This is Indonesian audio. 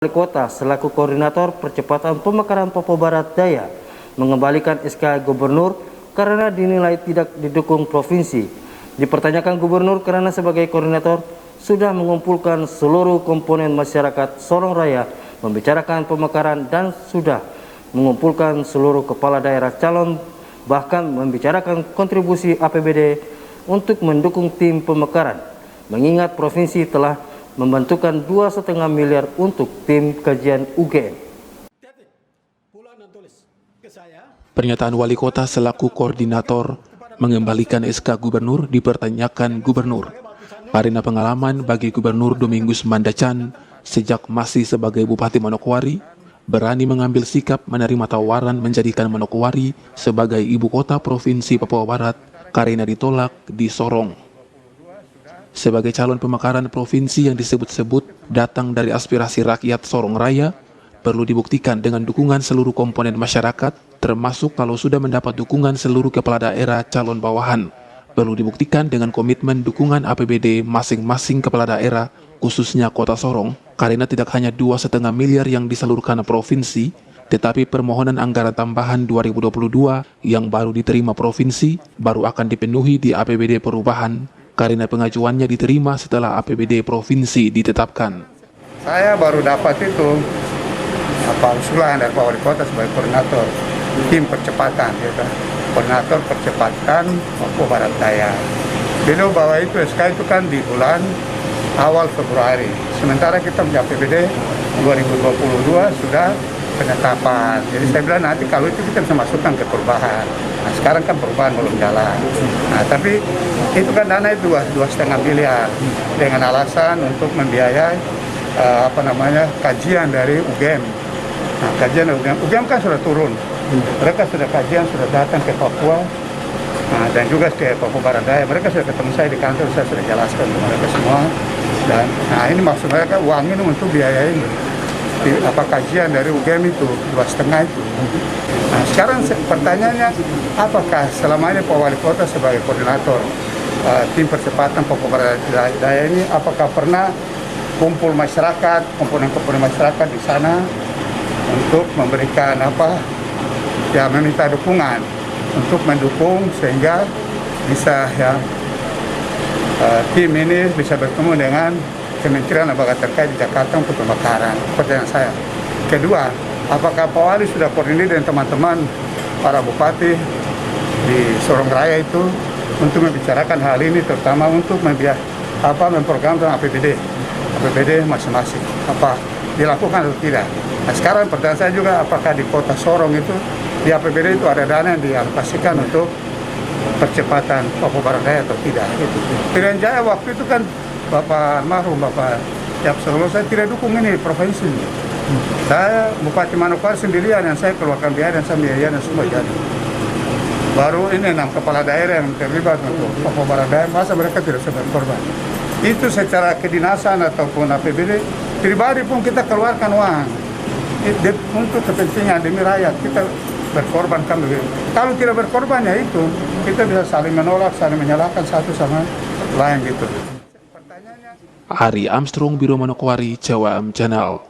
Wali Kota selaku koordinator percepatan pemekaran Papua Barat Daya mengembalikan SK Gubernur karena dinilai tidak didukung provinsi. Dipertanyakan Gubernur karena sebagai koordinator sudah mengumpulkan seluruh komponen masyarakat Sorong Raya membicarakan pemekaran dan sudah mengumpulkan seluruh kepala daerah calon, bahkan membicarakan kontribusi APBD untuk mendukung tim pemekaran, mengingat provinsi telah membentukkan 2,5 miliar untuk tim kajian UGM. Pernyataan Wali Kota selaku koordinator mengembalikan SK Gubernur dipertanyakan Gubernur karena pengalaman bagi Gubernur Domingus Mandacan sejak masih sebagai Bupati Manokwari berani mengambil sikap menerima tawaran menjadikan Manokwari sebagai ibu kota Provinsi Papua Barat karena ditolak di Sorong. Sebagai calon pemekaran provinsi yang disebut-sebut datang dari aspirasi rakyat Sorong Raya, perlu dibuktikan dengan dukungan seluruh komponen masyarakat, termasuk kalau sudah mendapat dukungan seluruh kepala daerah calon bawahan. Perlu dibuktikan dengan komitmen dukungan APBD masing-masing kepala daerah, khususnya Kota Sorong, karena tidak hanya 2,5 miliar yang disalurkan provinsi, tetapi permohonan anggaran tambahan 2022 yang baru diterima provinsi, baru akan dipenuhi di APBD perubahan, karena pengajuannya diterima setelah APBD provinsi ditetapkan. Saya baru dapat itu usulan dari Pak Wali Kota sebagai koordinator tim percepatan, gitu. Koordinator percepatan Papua Barat Daya. Beliau bawa itu SK itu kan di bulan awal Februari. Sementara kita punya APBD 2022 sudah penetapan. Jadi saya bilang nanti kalau itu kita bisa masukkan ke perubahan. Nah, sekarang kan perubahan belum jalan. Nah, tapi itu kan dana itu 2,5 miliar dengan alasan untuk membiayai kajian dari UGM. Nah, kajian UGM kan sudah turun. Mereka sudah kajian, sudah datang ke Papua dan juga ke Papua Barat Daya. Mereka sudah ketemu saya di kantor, saya sudah jelaskan ke mereka semua. Dan ini maksud mereka uang ini untuk biayain kajian dari UGM itu 2,5 itu. Nah, sekarang pertanyaannya, apakah selama ini Pak Wali Kota sebagai koordinator tim percepatan Papua Barat Daya ini apakah pernah kumpul masyarakat, komponen-komponen masyarakat di sana untuk memberikan meminta dukungan untuk mendukung sehingga bisa tim ini bisa bertemu dengan Kementerian Lembaga terkait di Jakarta untuk pemekaran. Pertanyaan saya. Kedua, apakah Pak Wali sudah koordinir dengan teman-teman para bupati di Sorong Raya itu untuk membicarakan hal ini, terutama untuk memprogramkan APBD masing-masing, apa dilakukan atau tidak. Nah, sekarang pertanyaan saya juga, apakah di Kota Sorong itu di APBD itu ada dana yang dialokasikan untuk percepatan Papua Barat Daya atau tidak? Gitu. Pilihan Jaya waktu itu kan Bapak almarhum Bapak Yapsolo, saya tidak dukung ini provinsi. Saya Bupati Manokwari sendirian yang saya keluarkan biaya dan saya biaya dan semua jadi. Baru ini 6 kepala daerah yang terlibat untuk Papua Barat Daya, masa mereka tidak bisa berkorban. Itu secara kedinasan ataupun APBD pribadi pun kita keluarkan uang untuk kepentingan demi rakyat, kita berkorban kan begitu. Kalau tidak berkorban ya itu kita bisa saling menolak, saling menyalahkan satu sama lain gitu. Ari Armstrong, Biro Manokwari, Jawa Channel.